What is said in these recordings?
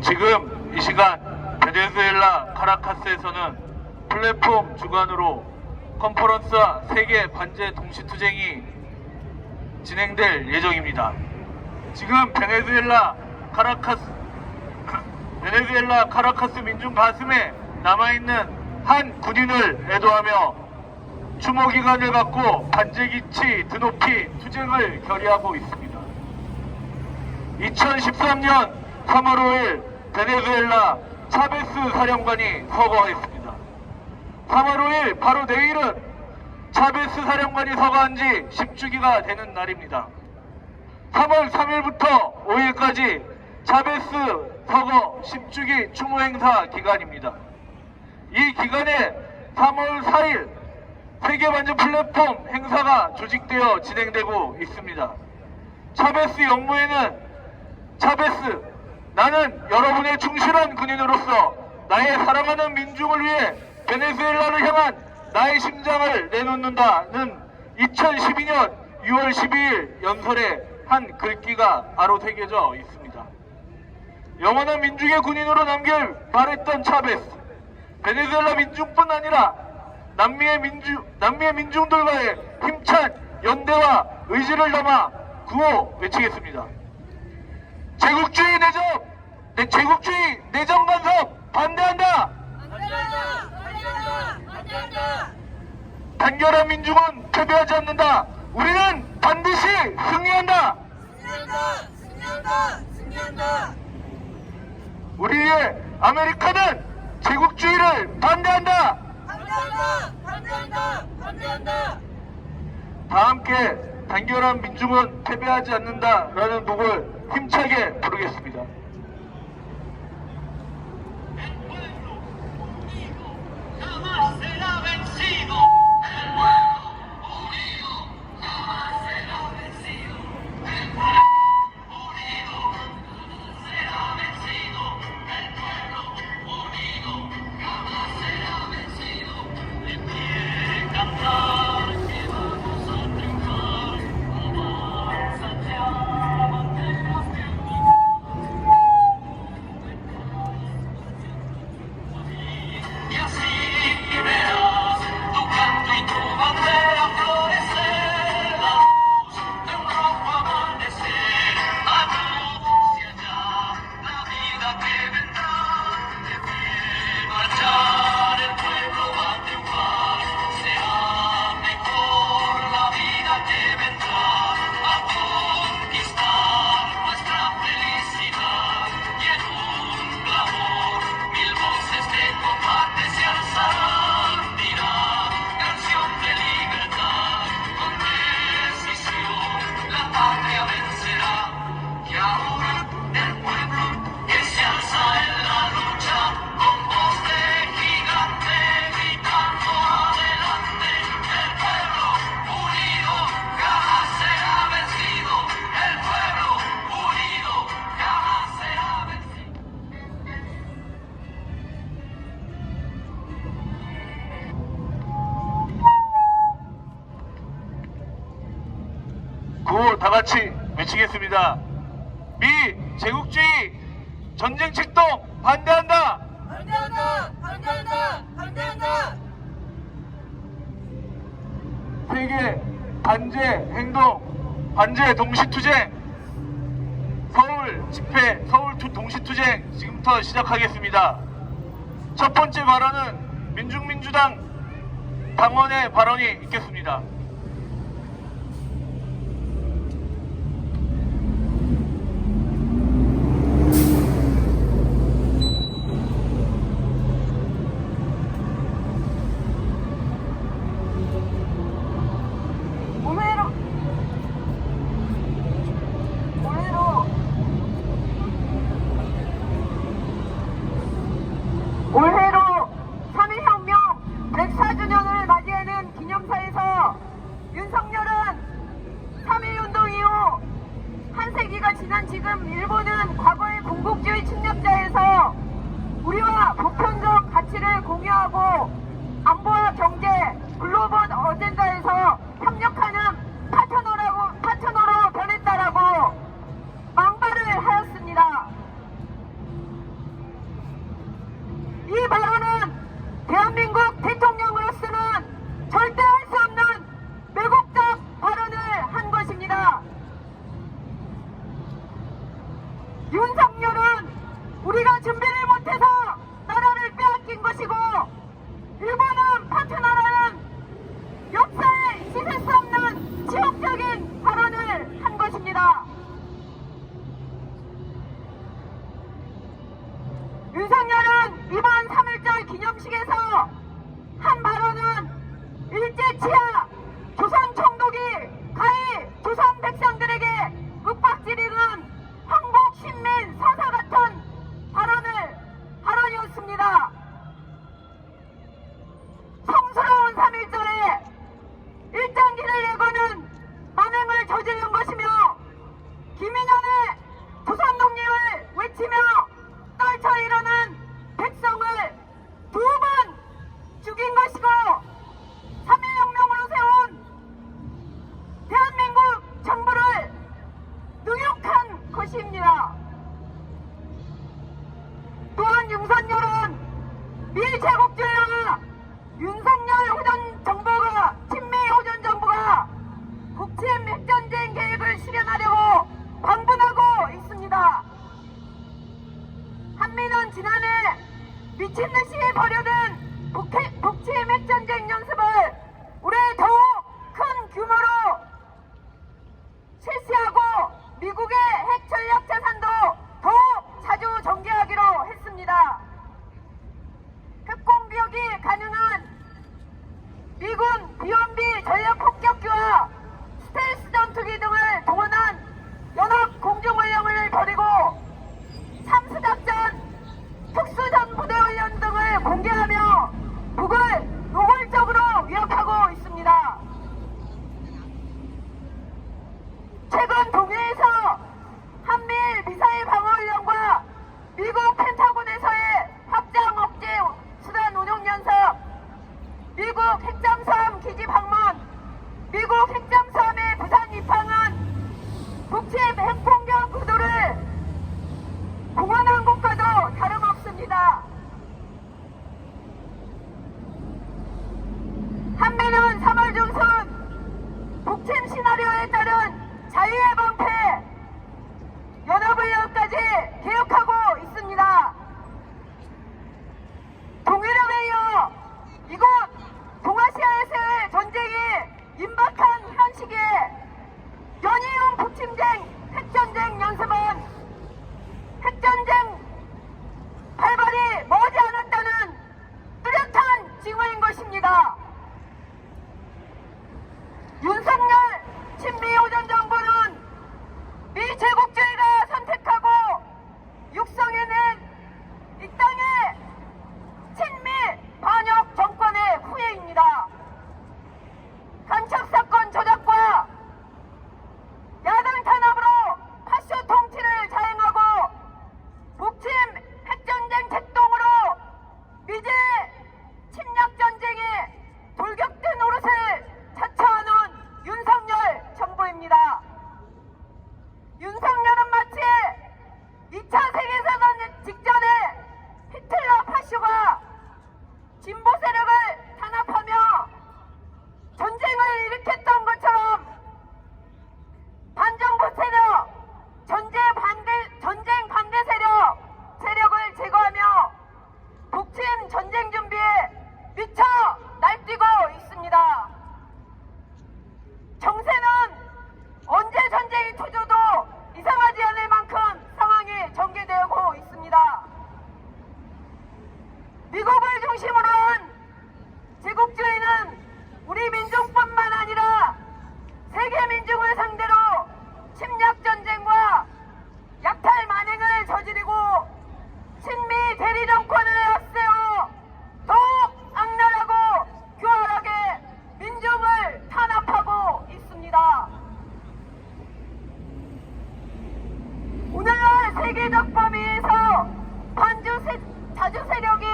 지금 이 시간 베네수엘라 카라카스에서는 플랫폼 주관으로 컨퍼런스와 세계 관제 동시투쟁이 진행될 예정입니다. 지금 베네수엘라 카라카스 민중 가슴에 남아있는 한 군인을 애도하며 추모기간을 갖고 관제기치 드높이 투쟁을 결의하고 있습니다. 2013년 3월 5일 베네수엘라 차베스 사령관이 서거했습니다. 3월 5일 바로 내일은 차베스 사령관이 서거한 지 10주기가 되는 날입니다. 3월 3일부터 5일까지 차베스 서거 10주기 추모 행사 기간입니다. 이 기간에 3월 4일 세계반전 플랫폼 행사가 조직되어 진행되고 있습니다. 차베스 영무회는 차베스, 나는 여러분의 충실한 군인으로서 나의 사랑하는 민중을 위해 베네수엘라를 향한 나의 심장을 내놓는다는 2012년 6월 12일 연설에 한 글귀가 바로 새겨져 있습니다. 영원한 민중의 군인으로 남길 바랬던 차베스, 베네수엘라 민중뿐 아니라 남미의 민중들과의 힘찬 연대와 의지를 담아 구호 외치겠습니다. 제국주의 내정 간섭 반대한다. 반대한다. 단결한 민중은 패배하지 않는다. 우리는 반드시 승리한다. 승리한다. 우리의 아메리카는 제국주의를 반대한다. 다 함께 단결한 민중은 패배하지 않는다라는 곡을 힘차게 부르겠습니다. 구호 다 같이 외치겠습니다. 미 제국주의 전쟁 책동 반대한다. 세계 반제 행동, 반제 동시투쟁, 서울 집회, 서울 동시투쟁 지금부터 시작하겠습니다. 첫 번째 발언은 민중민주당 당원의 발언이 있겠습니다. 올해로 3.1혁명 104주년을 맞이하는 기념사에서 윤석열은 3.1운동 이후 한 세기가 지난 지금 일본은 과거의 군국주의 침략자에서 우리와 보편적 가치를 공유하고 안보와 경제, 글로벌 어젠다에서 협력하는 파트너로 변했다라고 망발을 하였습니다. 지난해 미친듯이 벌여든 북침 핵전쟁 연습을 올해 더욱 큰 규모로 실시하고 미국의 핵 전략 자산도 더욱 자주 전개하기로 했습니다. 핵공격이 가능한 미군 비원비 전략 폭격기와 스텔스 전투기 등을 동원한 연합 공중훈련을 벌이고 참수작전, 특수전부대훈련 등을 공개하며 북을 노골적으로 위협하고 있습니다. 최근 동해에서 한미일 미사일 방어훈련과 미국 펜타곤에서의 확장 억제 수단 운용 연습, 미국 핵잠수함 기지 방문, 미국 핵잠수함의 부산 입항은 북침 핵공격 의도를 공언한 것과도 다름없습니다. 한미는 3월 중순 북침 시나리오에 따른 자유의 방패 연합훈련까지 계획하고 있습니다. 동해령에 이어 이곳 동아시아에서의 전쟁이 임박한 현 시기에 연이은 북침쟁 핵전쟁 연습은 핵전쟁 발발이 머지않았다는 뚜렷한 징후인 것입니다. 윤석열 친미오전 정부는 미 제국주의가 선택하고 육성해낸 이 땅의 친미 반역 정권의 후예입니다. 간첩사건 조작과 야당 탄압으로 파쇼 통치를 자행하고 북침 핵전쟁 책동으로 미제 침략전쟁에 돌격된 노릇을 자처하는 윤석열 정부입니다. 윤석열은 마치 2차 세계대전 직전에 히틀러 파쇼가 진보 세력을 탄압하며 전쟁을 일으켰던 것처럼 반정부 세력, 전쟁 반대 세력을 제거하며 북침 전쟁 준비에 미쳐 날뛰고 있습니다. 정세는 언제 전쟁이 터져도 이상하지 않을 만큼 상황이 전개되고 있습니다. 미국을 중심으로 한 제국주의는 우리 민중뿐만 아니라 세계 민중을 상대로 침략전쟁과 약탈 만행을 저지르고 친미 대리 정권을 앞세워 더욱 악랄하고 교활하게 민중을 탄압하고 있습니다. 오늘날 세계적 범위에서 자주 세력이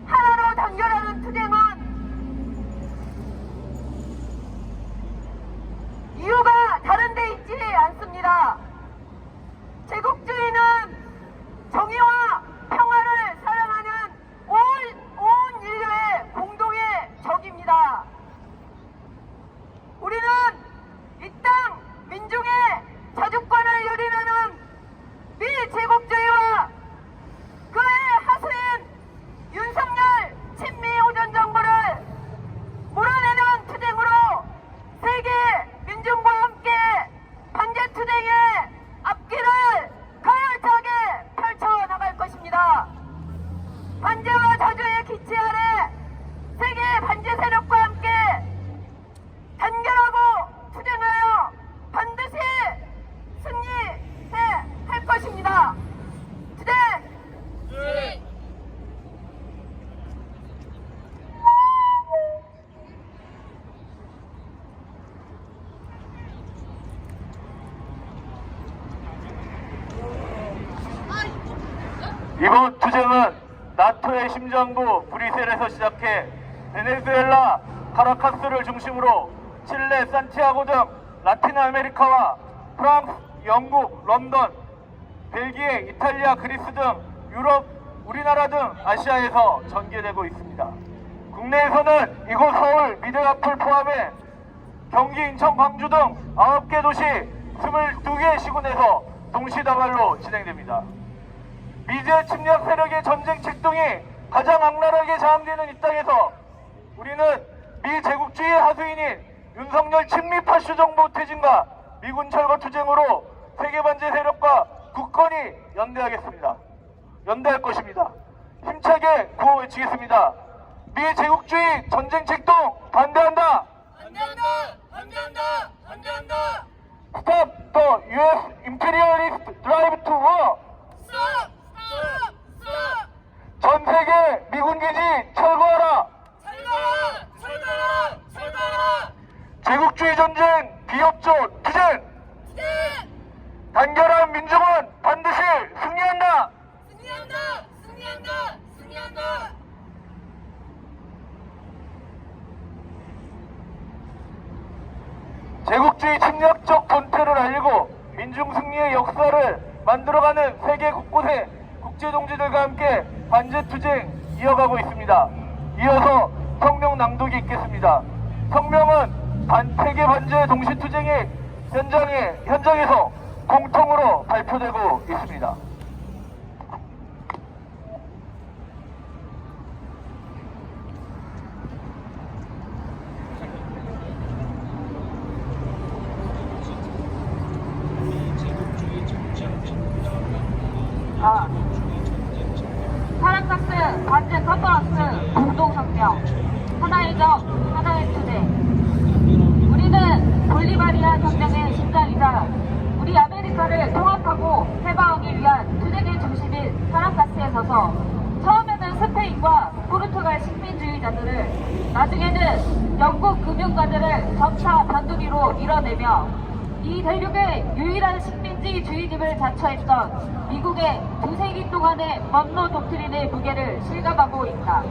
하나로 단결하는 투쟁은 이유가 다른 데 있지 않습니다. 제국주의는 정의와 평화를 사랑하는 온 인류의 공동의 적입니다. 우리는 이 땅 민중의 자주권을 유린하는 미 제국주의와 그의 하수인 윤석열 친미오전 정부를 몰아내는 투쟁으로 세계 민중과 함께 반제투쟁의 앞길을 가열차게 펼쳐나갈 것입니다. 반제와 자주의 기치 아래 세계 반제 세력과 함께 단결하고 투쟁하여 반드시 승리해 할 것입니다. 투쟁! 이번 투쟁은 나토의 심장부 브뤼셀에서 시작해 베네수엘라 카라카스를 중심으로 칠레 산티아고 등 라틴 아메리카와 프랑스, 영국, 런던, 벨기에, 이탈리아, 그리스 등 유럽, 우리나라 등 아시아에서 전개되고 있습니다. 국내에서는 이곳 서울, 미대 앞을 포함해 경기, 인천, 광주 등 9개 도시 22개 시군에서 동시다발로 진행됩니다. 미제 침략 세력의 전쟁 책동이 가장 악랄하게 자함되는 이 땅에서 우리는 미 제국주의 하수인인 윤석열 친미 파쇼 정부 퇴진과 미군 철거 투쟁으로 세계 반제 세력과 굳건히 연대하겠습니다. 연대할 것입니다. 힘차게 구호 외치겠습니다. 미 제국주의 전쟁 책동 반대한다. 반대한다! 반대한다! 반대한다! Stop the U.S. imperialist drive to war. 스톱! 스톱! 스톱! 전 세계 미군 기지 철거하라. 철거하라! 철거하라! 철거하라! 제국주의 전쟁 비협조 투쟁. 투쟁! 단결한 민중은 반드시 승리한다. 승리한다! 승리한다! 승리한다! 제국주의 침략적 본태를 알리고 민중 승리의 역사를 만들어가는 세계 곳곳의 국제동지들과 함께 반제투쟁 이어가고 있습니다. 이어서 성명 낭독이 있겠습니다. 성명은 세계 반제 동시투쟁의 현장에서 공통으로 발표되고 있습니다. 사랑가스 반제 컨퍼런스 공동성명 하나의 적 하나의 투쟁. 우리는 볼리바리아 혁명의 심장이자 우리 아메리카를 통합하고 해방하기 위한 투쟁의 중심인 사랑가스에 서서 처음에는 스페인과 포르투갈 식민주의자들을 나중에는 영국 금융가들을 점차 단두리로 밀어내며 이 대륙의 유일한 식민지 주의님을 자처했던 미국의 두세기 동안의 먼로 독트린의 무게를 실감하고 있다.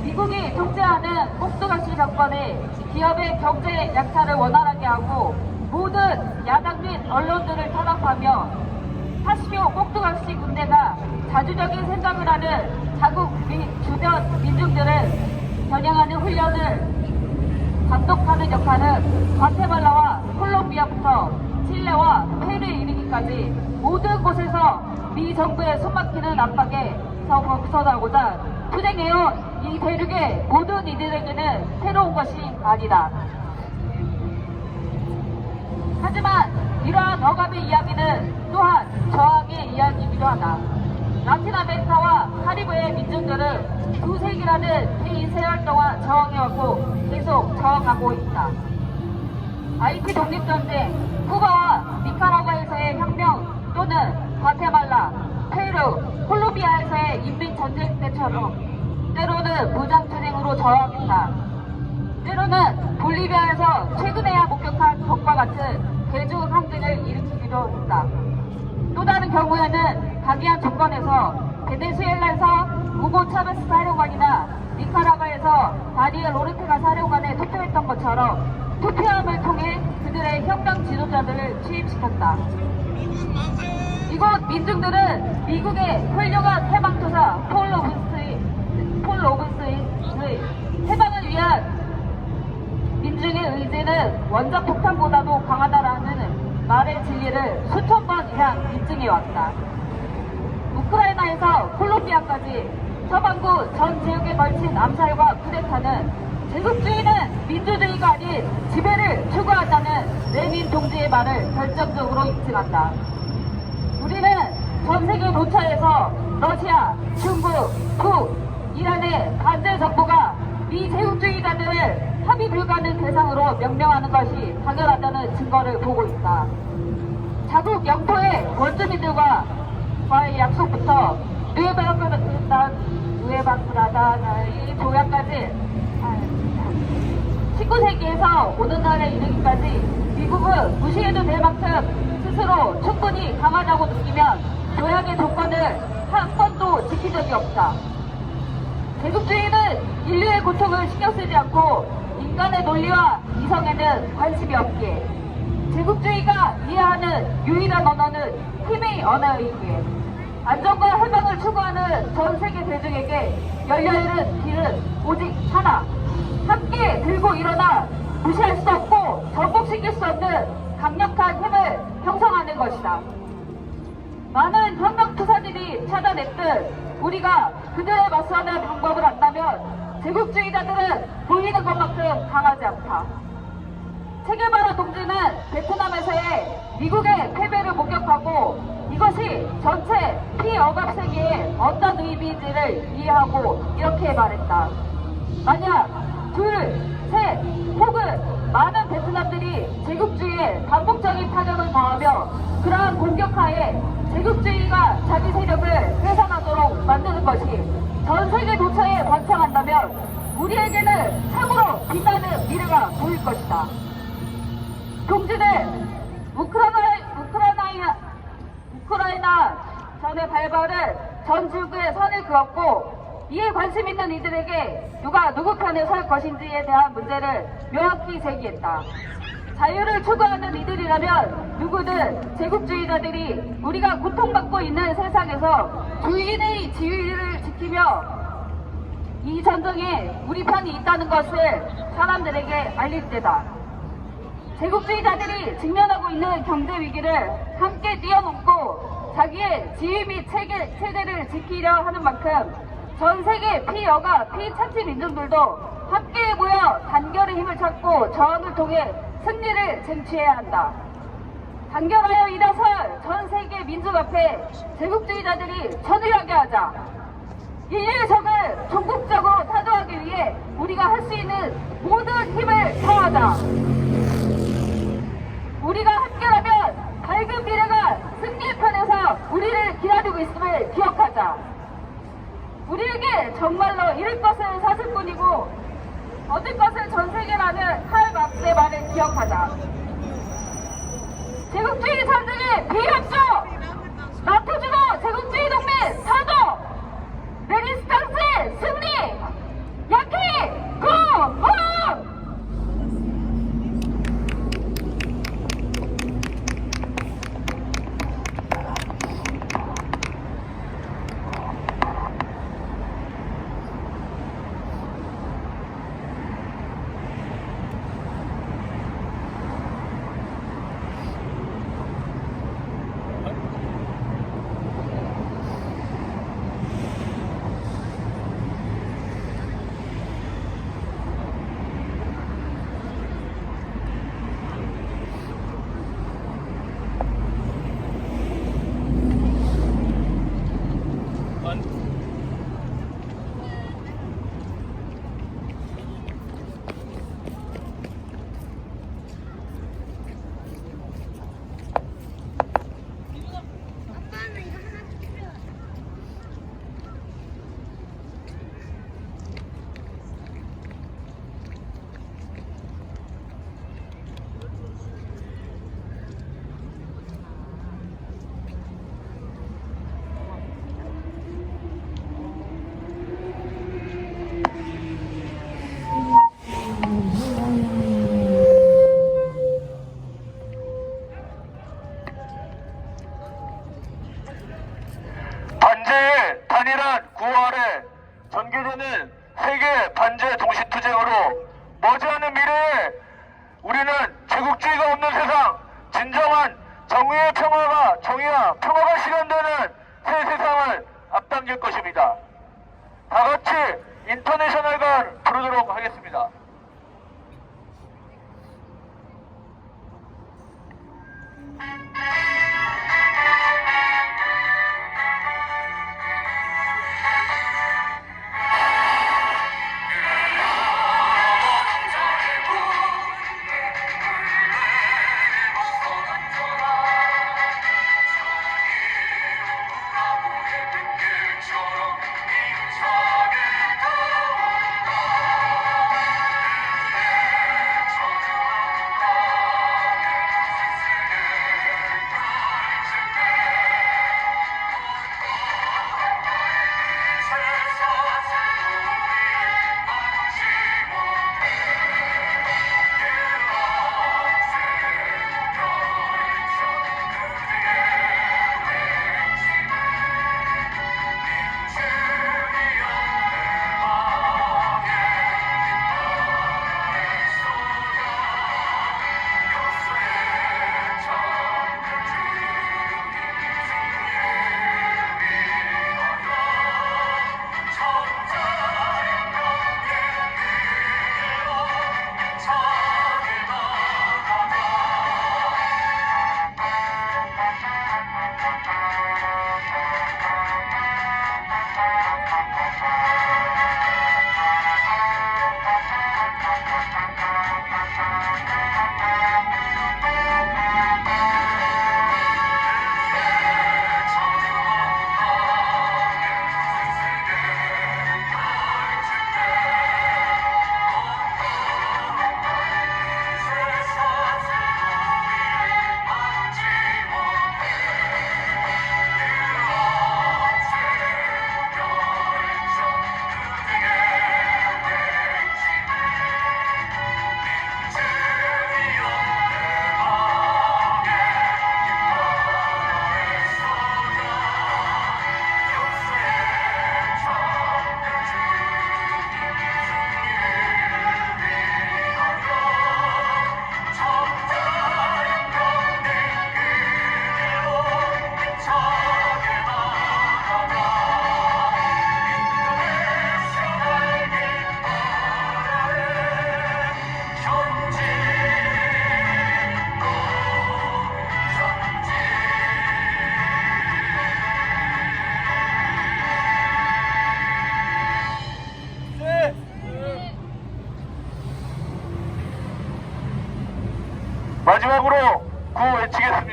미국이 통제하는 꼭두각시 정권의 기업의 경제 약탈을 원활하게 하고 모든 야당 및 언론들을 탄압하며 파시오 꼭두각시 군대가 자주적인 생각을 하는 자국 및 주변 민중들을 겨냥하는 훈련을 감독하는 역할은 과테말라와 콜롬비아부터 칠레와 페루에 이르기까지 모든 곳에서 미 정부의 숨막히는 압박에서 벗어나고자 투쟁해온 이 대륙의 모든 이들에게는 새로운 것이 아니다. 하지만 이러한 억압의 이야기는 또한 저항의 이야기이기도 하다. 라틴 아메리카와 카리브의 민중들은 두세기라는 긴 세월 동안 저항해왔고 계속 저항하고 있다. 아이티 독립전쟁, 쿠바와 니카라과에서의 혁명 또는 과테말라, 페루, 콜롬비아에서의 인민전쟁 때처럼 때로는 무장투쟁으로 저항했다. 때로는 볼리비아에서 최근에야 목격한 적과 같은 대중항쟁을 일으키기도 했다. 또 다른 경우에는 각이한 조건에서 베네수엘라에서 우고 차베스 사령관이나 니카라과에서 다니엘 오르테가 사령관에 투표했던 것처럼 투표함을 통해 그들의 혁명 지도자들을 취임시켰다. 이곳 민중들은 미국의 훌륭한 해방투사 폴 로빈스의 해방을 위한 민중의 의지는 원자 폭탄보다도 강하다라는 말의 진리를 수천 번 이상 입증해왔다. 우크라이나에서 콜롬비아까지 서방구 전 지역에 걸친 암살과 쿠데타는 제국주의는 민주주의가 아닌 지배를 추구한다는 레닌 동지의 말을 결정적으로 입증한다. 우리는 전 세계 노차에서 러시아, 중국, 북, 이란의 반대 정부가 미 제국주의자들을 합의 불가능 대상으로 명명하는 것이 당연하다는 증거를 보고 있다. 자국 영토의 원주민들과의 약속부터 누에바그라다나의 조약까지 19세기에서 오늘날에 이르기까지 미국은 무시해도 될 만큼 스스로 충분히 강하다고 느끼면 조약의 조건을 한 번도 지킨 적이 없다. 제국주의는 인류의 고통을 신경 쓰지 않고 인간의 논리와 이성에는 관심이 없기에 제국주의가 이해하는 유일한 언어는 힘의 언어이기에 안정과 해방을 추구하는 전 세계 대중에게 열려있는 길은 오직 하나, 함께 들고 일어나 무시할 수 없고 정복시킬 수 없는 강력한 힘을 형성하는 것이다. 많은 혁명투사들이 베트남들이 차단했듯 우리가 그들에 맞서는 방법을 안다면 제국주의자들은 보이는 것만큼 강하지 않다. 체게바라 동지는 베트남에서의 미국의 패배를 목격하고 이것이 전체 피억압 세계에 어떤 의미인지를 이해하고 이렇게 말했다. 만약 둘, 셋 혹은 많은 베트남들이 제국주의에 반복적인 타격을 가하며 그러한 공격하에 제국주의가 자기 세력을 회상하도록 만드는 것이 전 세계 도처에 번창한다면 우리에게는 참으로 빛나는 미래가 보일 것이다. 동지들, 우크라이나 전의 발발을 전 지구에 선을 그었고 이에 관심 있는 이들에게 누가 누구 편에 설 것인지에 대한 문제를 명확히 제기했다. 자유를 추구하는 이들이라면 누구든 제국주의자들이 우리가 고통받고 있는 세상에서 주인의 지위를 지키며 이 전쟁에 우리 편이 있다는 것을 사람들에게 알릴 때다. 제국주의자들이 직면하고 있는 경제 위기를 함께 뛰어넘고 자기의 지위 및 체제를 지키려 하는 만큼 전 세계 피여가 피차치 민족들도 함께 모여 단결의 힘을 찾고 저항을 통해 승리를 쟁취해야 한다. 단결하여 일어설 전 세계 민족 앞에 제국주의자들이 천일하게 하자. 인류의 적을 전국적으로 타도하기 위해 우리가 할 수 있는 모든 힘을 다하자. 우리가 함께라면 밝은 미래가 승리의 편에서 우리를 기다리고 있음을 기억하자. 우리에게 정말로 잃을 것은 사실뿐이고 얻을 것은 전 세계라는 칼 막스의 말을 기억하자. 제국주의 전쟁에 비합조! 나토 주도 제국주의 동맹 사조! 레지스탕스의 승리! 야키! 구호! 반제의 단일한 구호 아래 전개되는 세계 반제 동시투쟁으로 머지않은 미래에 우리는 제국주의가 없는 세상, 진정한 정의와 평화가 실현되는 새 세상을 앞당길 것입니다. 다 같이 인터내셔널걸 부르도록 하겠습니다.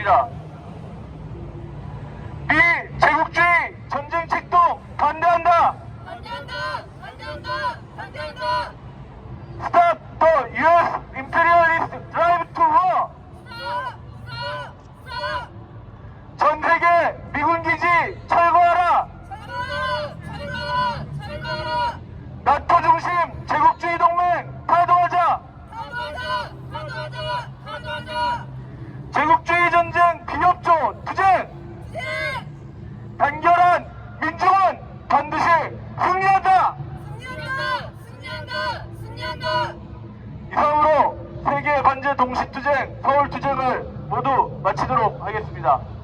하겠습니다. 미 제국주의 전쟁 책동 반대한다. Stop the U.S. imperialist drive to war. 전 세계 미군 기지 철거하라. 나토 중심 제국주의 동맹 파도하자. 제국주의 전쟁 비협조 투쟁. 단결한 민중은 반드시 승리한다. 이상으로 세계 반제 동시 투쟁 서울 투쟁을 모두 마치도록 하겠습니다.